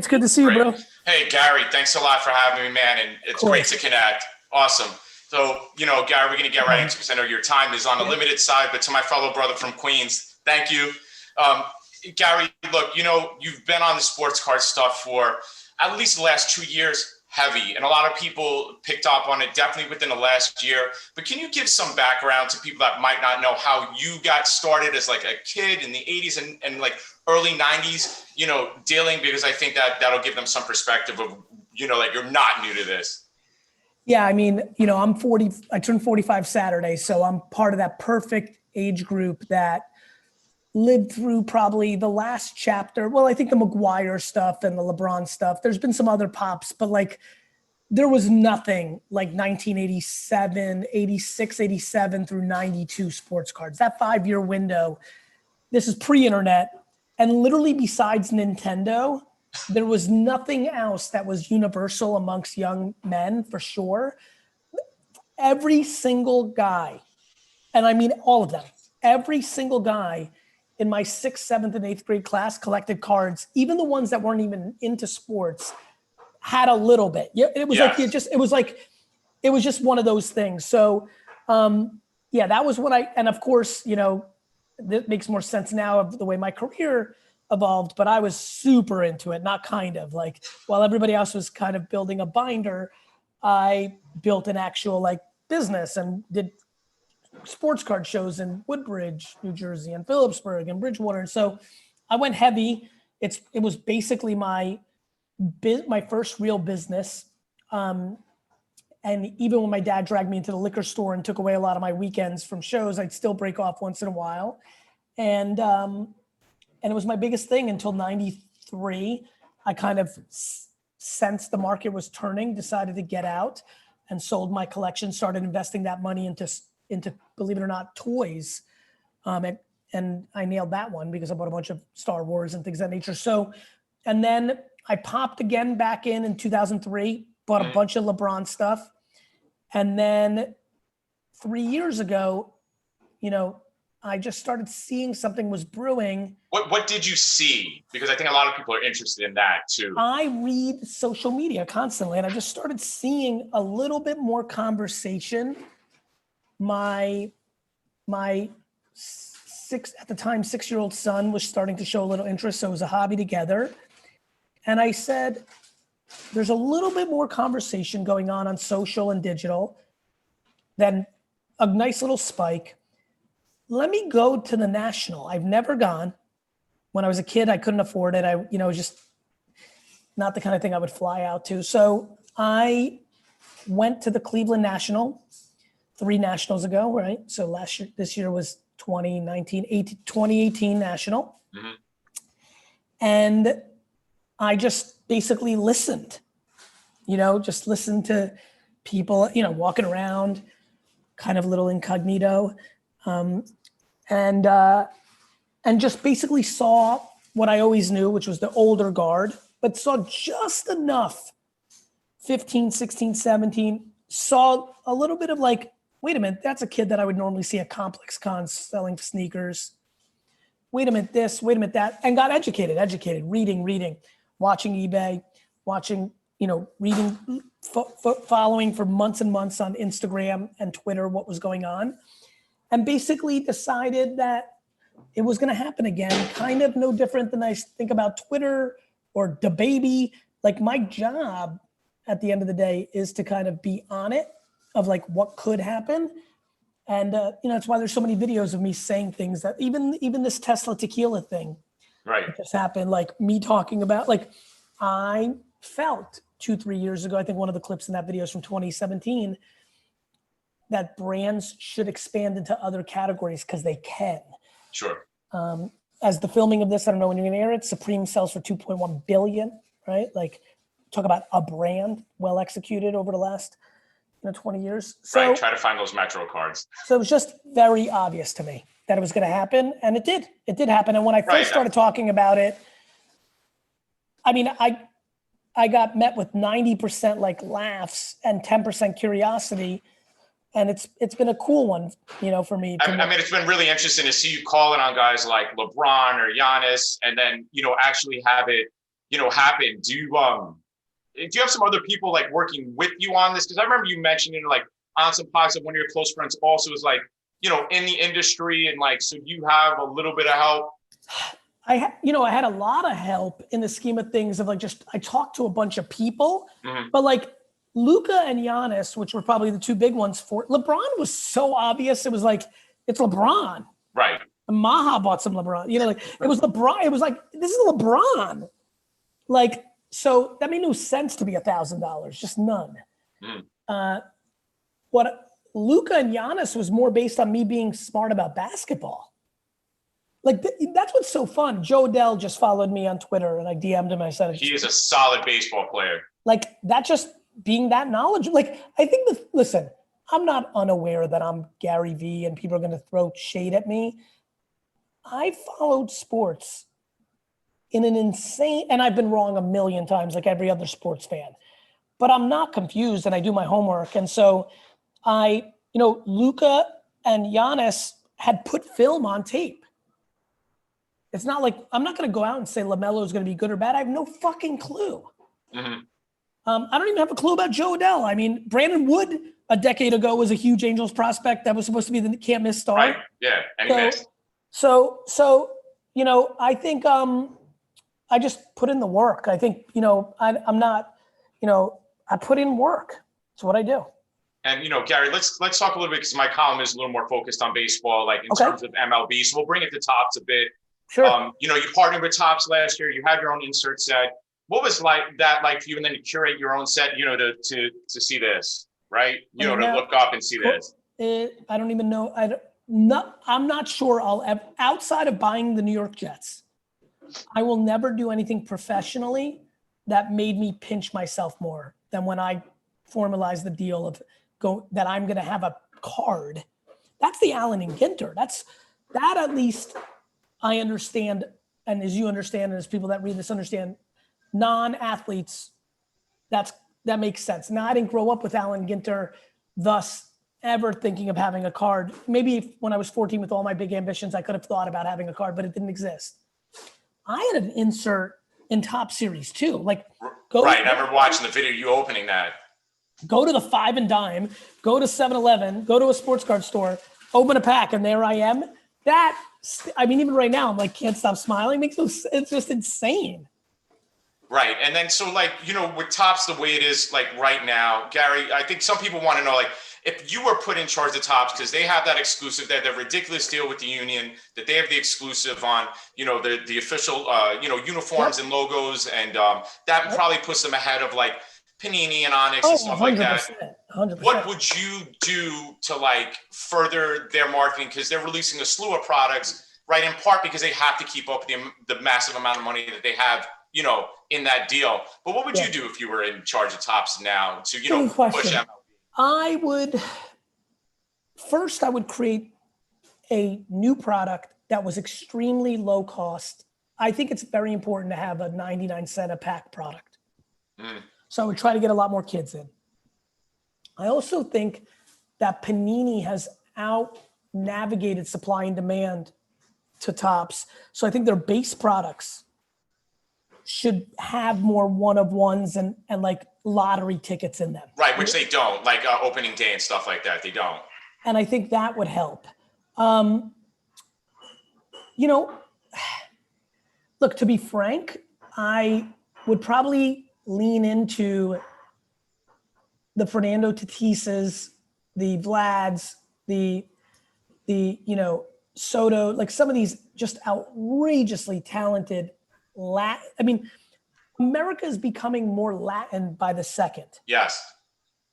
It's good to see you, Great. bro. Hey, Gary, thanks a lot for having me, man. And Of it's great course. to connect. Awesome. So, Gary, we're going to get right into it because I know your time is on the limited side, but to my fellow brother from Queens, thank you. Um, Gary, look, you've been on the sports card stuff for at least the last 2 years, heavy. And a lot of people picked up on it definitely within the last year. But can you give some background to people that might not know how you got started as like a kid in the 80s and like early 90s, dealing, because I think that'll give them some perspective of, that you're not new to this. Yeah, I mean, I'm 40, I turned 45 Saturday, so I'm part of that perfect age group that lived through probably the last chapter. Well, I think the McGuire stuff and the LeBron stuff. There's been some other pops, but like there was nothing like 1987, 86, 87 through 92 sports cards. That 5-year window, this is pre-internet. And literally besides Nintendo, there was nothing else that was universal amongst young men for sure. Every single guy, and I mean all of them, every single guy in my 6th, 7th, and 8th grade class collected cards, even the ones that weren't even into sports, had a little bit. Yeah, it was it was just one of those things. So that was what and of course, that makes more sense now of the way my career evolved, but I was super into it, not kind of. Like while everybody else was kind of building a binder, I built an actual like business and did sports card shows in Woodbridge, New Jersey, and Phillipsburg and Bridgewater. And so I went heavy. It was basically my first real business. And even when my dad dragged me into the liquor store and took away a lot of my weekends from shows, I'd still break off once in a while. And it was my biggest thing until 93. I kind of sensed the market was turning, decided to get out and sold my collection, started investing that money into believe it or not, toys. And I nailed that one because I bought a bunch of Star Wars and things of that nature. So, and then I popped again back in 2003, bought a bunch of LeBron stuff. And then 3 years ago, I just started seeing something was brewing. What did you see? Because I think a lot of people are interested in that too. I read social media constantly, and I just started seeing a little bit more conversation. My at the time 6-year-old son was starting to show a little interest, so it was a hobby together. And I said, there's a little bit more conversation going on social and digital than a nice little spike. Let me go to the National. I've never gone. When I was a kid, I couldn't afford it. It was just not the kind of thing I would fly out to. So I went to the Cleveland National 3 Nationals ago, right? So this year was 2018 National. Mm-hmm. And I just basically listened, just listened to people, walking around, kind of a little incognito. And just basically saw what I always knew, which was the older guard, but saw just enough, 15, 16, 17, saw a little bit of like, wait a minute, that's a kid that I would normally see at complex cons selling sneakers. Wait a minute, this, wait a minute, that, and got educated, reading, watching eBay, watching, reading, following for months and months on Instagram and Twitter what was going on, and basically decided that it was going to happen again, kind of no different than I think about Twitter or DaBaby. Like my job at the end of the day is to kind of be on it of like what could happen. And, that's why there's so many videos of me saying things that even this Tesla tequila thing, right, just happened, like me talking about, like I felt 2-3 years ago, I think one of the clips in that video is from 2017, that brands should expand into other categories because they can. Sure. As the filming of this, I don't know when you're going to air it, Supreme sells for 2.1 billion, right? Like talk about a brand well executed over the last 20 years. So, right, try to find those Metro cards. So it was just very obvious to me that it was going to happen, and it did. It did happen. And when I first started talking about it, I mean, I got met with 90% like laughs and 10% curiosity. And it's been a cool one, for me. I mean, it's been really interesting to see you calling on guys like LeBron or Giannis, and then, actually have it, happen, do you have some other people like working with you on this? Because I remember you mentioning like on some podcasts that one of your close friends also is like, in the industry, and like, so you have a little bit of help. I had a lot of help in the scheme of things of like I talked to a bunch of people, but like Luka and Giannis, which were probably the two big ones for LeBron, was so obvious. It was like, it's LeBron. Right. And Maha bought some LeBron, like it was LeBron. It was like, this is LeBron. Like, so that made no sense to be $1,000, just none. What Luka and Giannis was more based on me being smart about basketball. Like that's what's so fun. Joe Dell just followed me on Twitter, and I DM'd him. I said, he is a solid baseball player. Like that, just being that knowledgeable. Like I think listen, I'm not unaware that I'm Gary V and people are going to throw shade at me. I followed sports in an insane, and I've been wrong a million times, like every other sports fan. But I'm not confused, and I do my homework, and so Luka and Giannis had put film on tape. It's not like I'm not going to go out and say LaMelo is going to be good or bad. I have no fucking clue. I don't even have a clue about Joe Adele. I mean, Brandon Wood a decade ago was a huge Angels prospect that was supposed to be the can't miss star. Right. Yeah. And he missed. So I think I just put in the work. I think I'm not I put in work. That's what I do. And Gary, let's talk a little bit, because my column is a little more focused on baseball, like in terms of MLB. So we'll bring it to Topps a bit. Sure. You partnered with Topps last year. You had your own insert set. What was that like for you? And then to curate your own set, to see this, right? To look up and see this. I don't even know. I'm not sure I'll ever, outside of buying the New York Jets, I will never do anything professionally that made me pinch myself more than when I formalized the deal of that I'm going to have a card. That's the Allen and Ginter. That at least I understand, and as you understand, and as people that read this understand, non-athletes, that makes sense. Now, I didn't grow up with Allen Ginter, thus ever thinking of having a card. Maybe when I was 14 with all my big ambitions, I could have thought about having a card, but it didn't exist. I had an insert in Top Series too. Like, I remember watching the video, you opening that. Go to the 5 and Dime, go to 7-Eleven, go to a sports card store, open a pack, and there I am. Even right now, I'm like, can't stop smiling. It's just insane. Right. And then, so like, with Topps the way it is, like right now, Gary, I think some people want to know, like, if you were put in charge of Topps, because they have that exclusive, that ridiculous deal with the union, that they have the exclusive on, the official, uniforms and logos. And that probably puts them ahead of like Panini and Onyx and stuff 100%, like that. 100%. What would you do to like further their marketing? Because they're releasing a slew of products, right? In part because they have to keep up with the massive amount of money that they have, in that deal. But what would you do if you were in charge of Topps now to, push MLB? I would create a new product that was extremely low cost. I think it's very important to have a 99-cent a pack product. So I would try to get a lot more kids in. I also think that Panini has out-navigated supply and demand to Topps. So I think their base products should have more one-of-ones and like lottery tickets in them. Right, which they don't, like opening day and stuff like that. They don't. And I think that would help. Look, to be frank, I would probably lean into the Fernando Tatis's, the Vlad's, the Soto, like some of these just outrageously talented America is becoming more Latin by the second. Yes.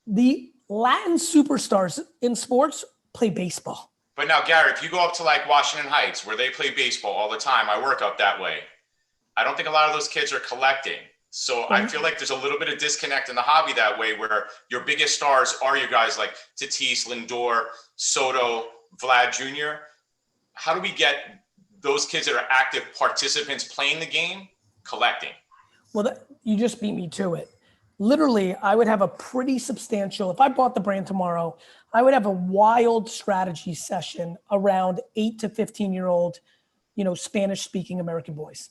The Latin superstars in sports play baseball. But now, Gary, if you go up to like Washington Heights, where they play baseball all the time, I work up that way. I don't think a lot of those kids are collecting. So I feel like there's a little bit of disconnect in the hobby that way, where your biggest stars are your guys like Tatis, Lindor, Soto, Vlad Jr. How do we get those kids that are active participants playing the game collecting? Well, you just beat me to it. Literally, I would have a pretty substantial, if I bought the brand tomorrow, I would have a wild strategy session around 8 to 15-year-old, Spanish-speaking American boys.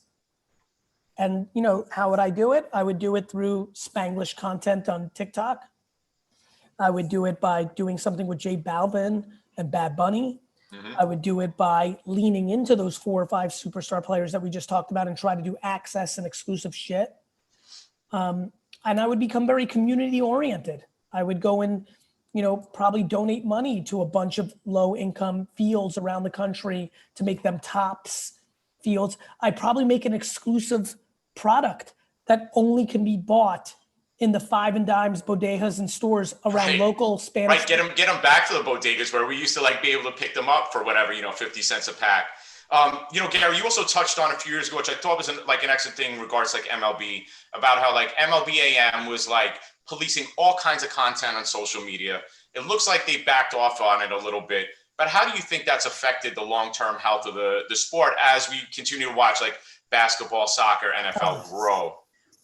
And how would I do it? I would do it through Spanglish content on TikTok. I would do it by doing something with J Balvin and Bad Bunny. I would do it by leaning into those 4 or 5 superstar players that we just talked about and try to do access and exclusive shit. And I would become very community oriented. I would go and, probably donate money to a bunch of low income fields around the country to make them tops fields. I'd probably make an exclusive product that only can be bought in the 5 and dimes bodegas and stores around local Spanish. Right, get them back to the bodegas where we used to be able to pick them up for whatever, 50 cents a pack. Gary, you also touched on a few years ago, which I thought was an excellent thing in regards to MLB, about how MLB AM was policing all kinds of content on social media. It looks like they backed off on it a little bit, but how do you think that's affected the long-term health of the sport as we continue to watch basketball, soccer, NFL grow?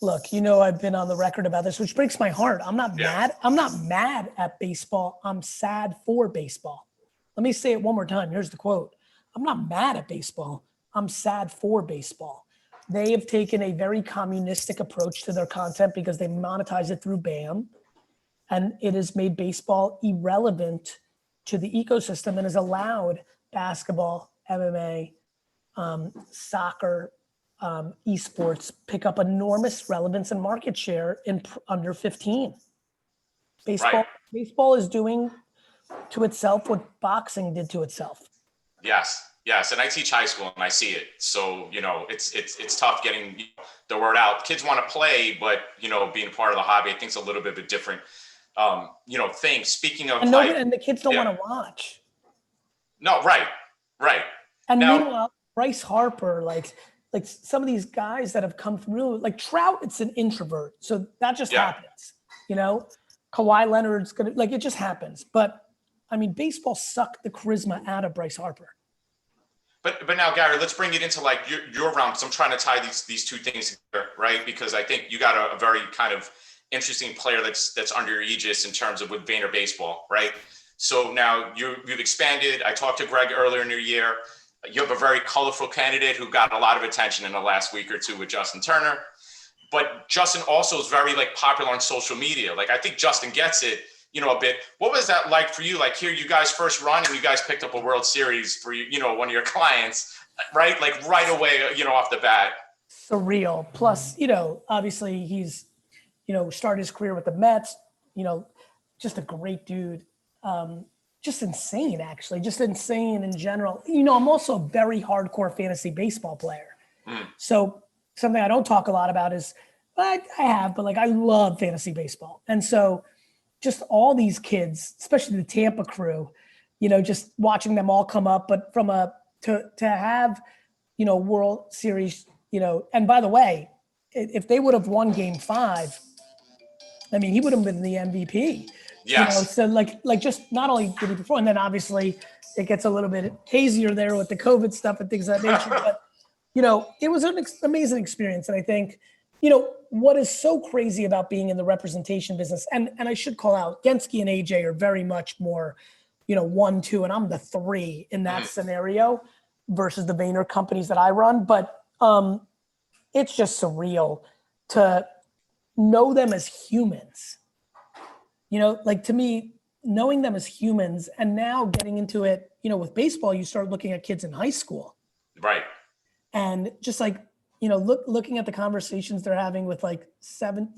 Look, I've been on the record about this, which breaks my heart. I'm not mad. I'm not mad at baseball. I'm sad for baseball. Let me say it one more time. Here's the quote. I'm not mad at baseball. I'm sad for baseball. They have taken a very communistic approach to their content because they monetize it through BAM. And it has made baseball irrelevant to the ecosystem and has allowed basketball, MMA, soccer, esports pick up enormous relevance and market share in under 15. Baseball is doing to itself what boxing did to itself. Yes, and I teach high school and I see it. So it's tough getting the word out. Kids want to play, but being part of the hobby, I think is a little bit of a different thing. Speaking of, and the kids don't want to watch. No, right. And now, meanwhile, Bryce Harper, like some of these guys that have come through, like Trout, it's an introvert, so that just happens. Kawhi Leonard's gonna it just happens. But I mean, baseball sucked the charisma out of Bryce Harper. But now, Gary, let's bring it into your realm, because I'm trying to tie these two things together, right? Because I think you got a very kind of interesting player that's under your aegis in terms of with VaynerBaseball, right? So now you've expanded. I talked to Greg earlier in the year. You have a very colorful candidate who got a lot of attention in the last week or two with Justin Turner. But Justin also is very popular on social media. I think Justin gets it, a bit. What was that like for you? Here you guys first run and you guys picked up a World Series for one of your clients, right? Right away, off the bat. Surreal. Plus, obviously he's, started his career with the Mets, just a great dude. Just insane, actually. Just insane in general. I'm also a very hardcore fantasy baseball player. So something I don't talk a lot about is, I have, but I love fantasy baseball. And so just all these kids, especially the Tampa crew, just watching them all come up, but to have, World Series, and by the way, if they would have won Game 5, I mean, he would have been the MVP. Yes. So just not only did he perform, and then obviously it gets a little bit hazier there with the COVID stuff and things of that nature. But, it was an amazing experience. And I think, what is so crazy about being in the representation business, and I should call out, Genski and AJ are very much more, 1, 2, and I'm the 3 in that scenario versus the Vayner companies that I run. But it's just surreal to know them as humans. To me, knowing them as humans and now getting into it, with baseball, you start looking at kids in high school. Right. And just looking at the conversations they're having with 7,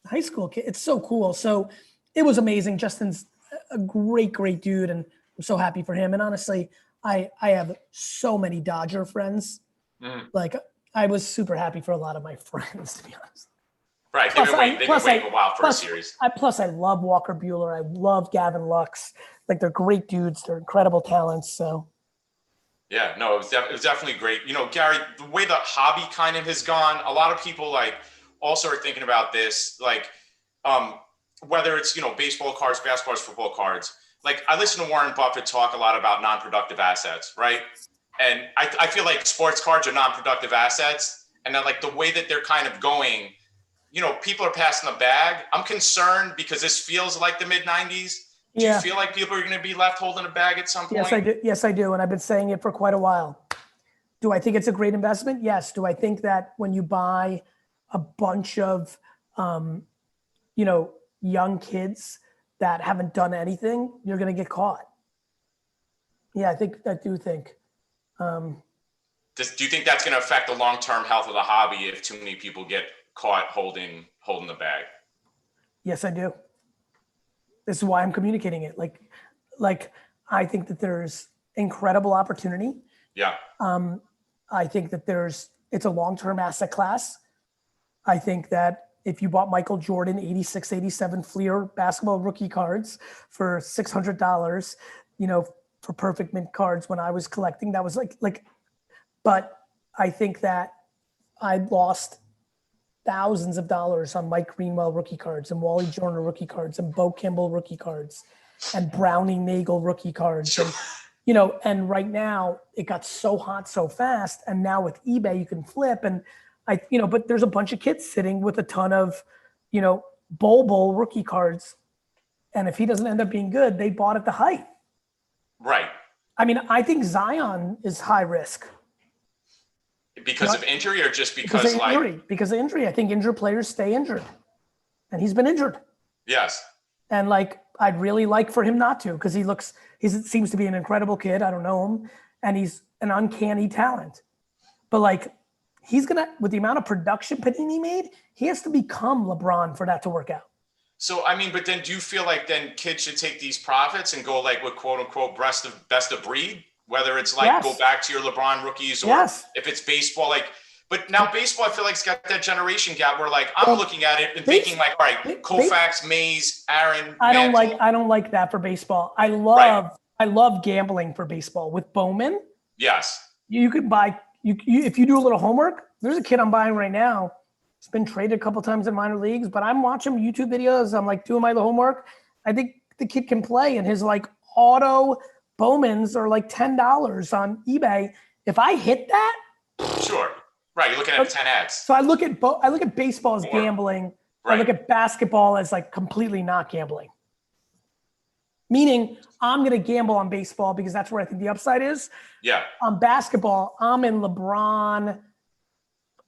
high school kids, it's so cool. So it was amazing. Justin's a great, great dude. And I'm so happy for him. And honestly, I have so many Dodger friends. I was super happy for a lot of my friends, to be honest. Right. They've been waiting a while for a series. Plus, I love Walker Buehler. I love Gavin Lux. They're great dudes. They're incredible talents. So. Yeah, no, it was definitely great. Gary, the way the hobby kind of has gone, a lot of people also are thinking about this, whether it's, baseball cards, basketball cards, football cards. I listen to Warren Buffett talk a lot about non-productive assets, right? And I feel like sports cards are non-productive assets. And then the way that they're kind of going, people are passing the bag. I'm concerned because this feels like the mid-90s. Do you feel like people are going to be left holding a bag at some point? Yes, I do. Yes, I do. And I've been saying it for quite a while. Do I think it's a great investment? Yes. Do I think that when you buy a bunch of, young kids that haven't done anything, you're going to get caught? Yeah, I do think. Do you think that's going to affect the long-term health of the hobby if too many people get caught holding the bag? Yes, I do. This is why I'm communicating it. Like I think that there's incredible opportunity. Yeah. I think that it's a long-term asset class. I think that if you bought Michael Jordan 86, 87 Fleer basketball rookie cards for $600, for perfect mint cards when I was collecting, that was but I think that I lost thousands of dollars on Mike Greenwell rookie cards and Wally Joyner rookie cards and Bo Kimball rookie cards and Brownie Nagel rookie cards. Sure. And, and right now it got so hot so fast. And now with eBay, you can flip. And but there's a bunch of kids sitting with a ton of, Bowl rookie cards. And if he doesn't end up being good, they bought at the height. Right. I mean, I think Zion is high risk. Because of injury or just because of injury? Because of injury. I think injured players stay injured. And he's been injured. Yes. And I'd really like for him not to, because he seems to be an incredible kid. I don't know him. And he's an uncanny talent. But he's with the amount of production Panini made, he has to become LeBron for that to work out. So, but then do you feel like then kids should take these profits and go with quote unquote best of breed? Whether it's yes. Go back to your LeBron rookies or yes. if it's baseball, but now baseball, I feel like it's got that generation gap where I'm looking at it and thinking all right, Koufax, Mays, Aaron. I don't like that for baseball. I love gambling for baseball with Bowman. Yes. You could buy, if you do a little homework, there's a kid I'm buying right now. It's been traded a couple times in minor leagues, but I'm watching YouTube videos. I'm doing my homework. I think the kid can play, and his auto Bowmans are $10 on eBay. If I hit that, sure, right, you're looking at 10x. So I look at baseball as gambling. Right. I look at basketball as completely not gambling. Meaning, I'm going to gamble on baseball because that's where I think the upside is. Yeah. On basketball, I'm in LeBron,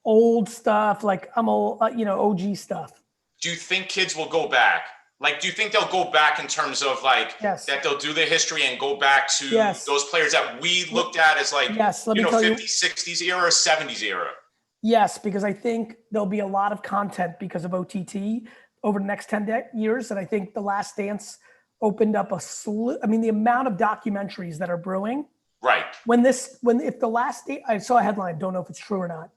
old stuff. I'm old, OG stuff. Do you think kids will go back? Do you think they'll go back in terms of yes. that they'll do the history and go back to yes. those players that we looked at as yes. 50s, 60s era or 70s era? Yes, because I think there'll be a lot of content because of OTT over the next 10 years. And I think The Last Dance opened up a slew. The amount of documentaries that are brewing. Right. If The Last Dance, I saw a headline, don't know if it's true or not.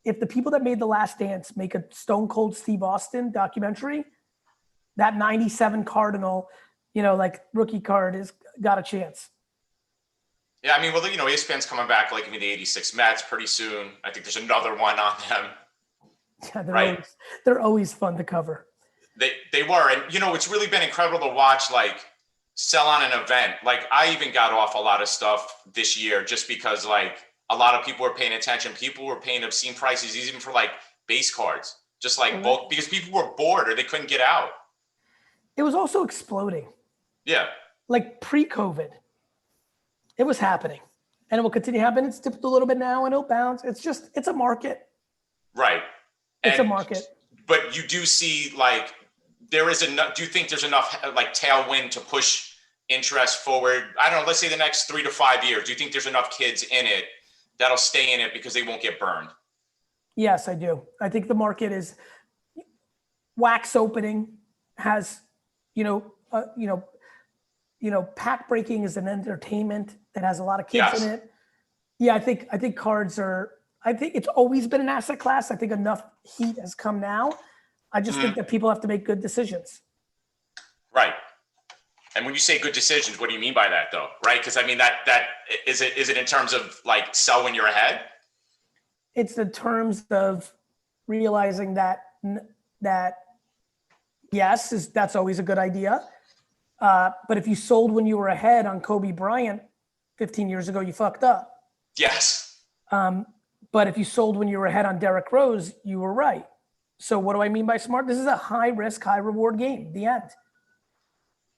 If the people that made The Last Dance make a Stone Cold Steve Austin documentary, that 97 Cardinal, rookie card has got a chance. Yeah, ESPN's coming back the 86 Mets pretty soon. I think there's another one on them. Yeah, they're always fun to cover. They were. And, it's really been incredible to watch, sell on an event. I even got off a lot of stuff this year just because, a lot of people were paying attention. People were paying obscene prices even for, base cards. Just, bulk, because people were bored or they couldn't get out. It was also exploding. Yeah. Pre-COVID, it was happening. And it will continue to happen. It's dipped a little bit now and it'll bounce. It's a market. Right. It's a market. But you do see, there is enough, do you think there's enough, tailwind to push interest forward? I don't know, let's say the next 3 to 5 years. Do you think there's enough kids in it that'll stay in it because they won't get burned? Yes, I do. I think the market is wax opening, has pack breaking is an entertainment that has a lot of kids in it. Yeah, I think cards are. I think it's always been an asset class. I think enough heat has come now. I just think that people have to make good decisions. Right. And when you say good decisions, what do you mean by that, though? Right? Because that is it in terms of sell when you're ahead? It's the terms of realizing that yes, that's always a good idea. But if you sold when you were ahead on Kobe Bryant 15 years ago, you fucked up. Yes. But if you sold when you were ahead on Derrick Rose, you were right. So what do I mean by smart? This is a high risk, high reward game. The end.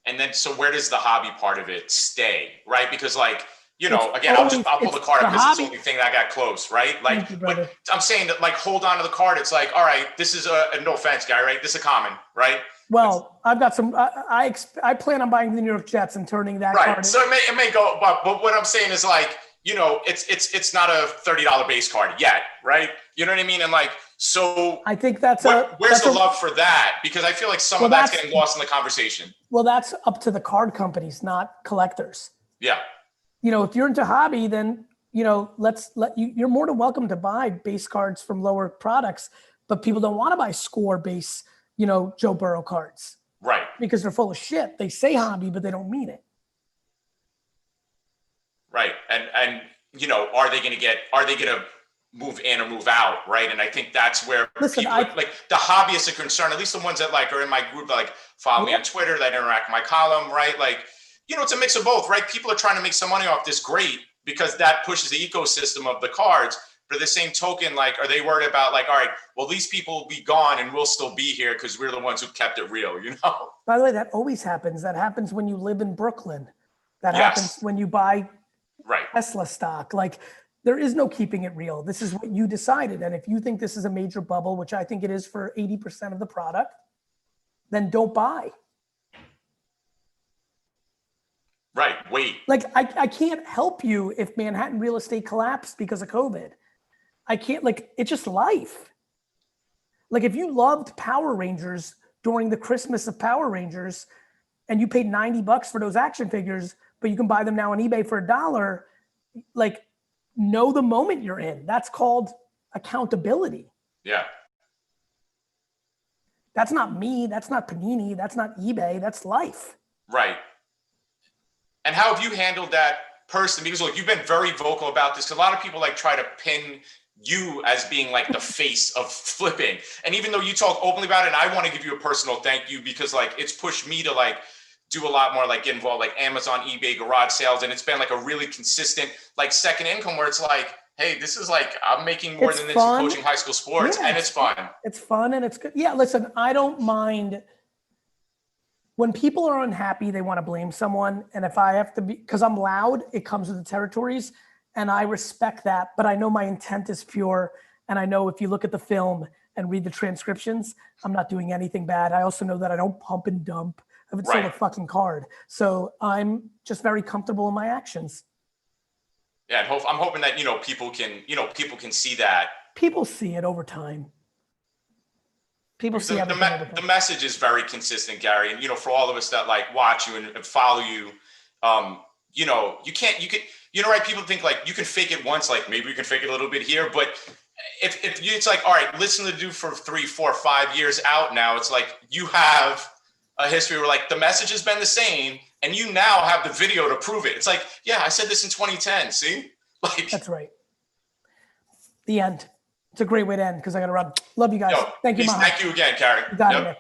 And then, so where does the hobby part of it stay? Right? Because you know, It's again, I'll pull the card up because it's the only thing that got close, right? Like, Thank you, brother. but I'm saying that, like, hold on to the card. It's like, all right, this is no offense, guy, right? This is a common, right? Well, I've got some. I plan on buying the New York Jets and turning that card. Right. So it may go, but what I'm saying is, like, you know, it's not a $30 base card yet, right? You know what I mean? And like, so I think that's where's the love for that? Because I feel like some of that's getting lost in the conversation. Well, that's up to the card companies, not collectors. Yeah. You know, if you're into hobby, then, you know, you're more than welcome to buy base cards from lower products, but people don't want to buy score base, you know, Joe Burrow cards. Right. Because they're full of shit. They say hobby, but they don't mean it. Right. And you know, are they going to move in or move out? Right. And I think that's where people, like the hobbyists are concerned, at least the ones that like are in my group that like follow me on Twitter, that interact with my column, right? Like, you know, it's a mix of both, right? People are trying to make some money off this, great, because that pushes the ecosystem of the cards. For the same token, like, are they worried about like, all right, well, these people will be gone and we'll still be here because we're the ones who kept it real, you know? By the way, that always happens. That happens when you live in Brooklyn. That happens when you buy Tesla stock. Like, there is no keeping it real. This is what you decided. And if you think this is a major bubble, which I think it is for 80% of the product, then don't buy. Right. Wait. Like, I can't help you if Manhattan real estate collapsed because of COVID. I can't, like, it's just life. Like, if you loved Power Rangers during the Christmas of Power Rangers and you paid $90 for those action figures, but you can buy them now on eBay for $1, like, know the moment you're in. That's called accountability. Yeah. That's not me. That's not Panini. That's not eBay. That's life. Right. And how have you handled that personally? Because look, you've been very vocal about this. 'Cause a lot of people like try to pin you as being like the face of flipping. And even though you talk openly about it, and I want to give you a personal thank you because like it's pushed me to like do a lot more, like get involved, like Amazon, eBay, garage sales. And it's been like a really consistent, like second income where it's like, hey, this is like, I'm making more than this coaching high school sports, and it's fun. It's fun and it's good. Yeah, listen, I don't mind when people are unhappy, they want to blame someone. And if I have to be, because I'm loud, it comes with the territories. And I respect that, but I know my intent is pure. And I know if you look at the film and read the transcriptions, I'm not doing anything bad. I also know that I don't pump and dump. I haven't sold a fucking card. So I'm just very comfortable in my actions. Yeah, and I'm hoping that, people can see that. People see it over time. People see the message is very consistent, Gary. And, for all of us that like watch you and follow you, right? People think like you can fake it once, like maybe we can fake it a little bit here. But if it's like, all right, listen to the dude for 3, 4, 5 years out now, it's like you have a history where like the message has been the same and you now have the video to prove it. It's like, yeah, I said this in 2010. See? Like, that's right. The end. It's a great way to end because I got to run. Love you guys. Thank you, Mom. Thank you again, Gary. You got it, Nick.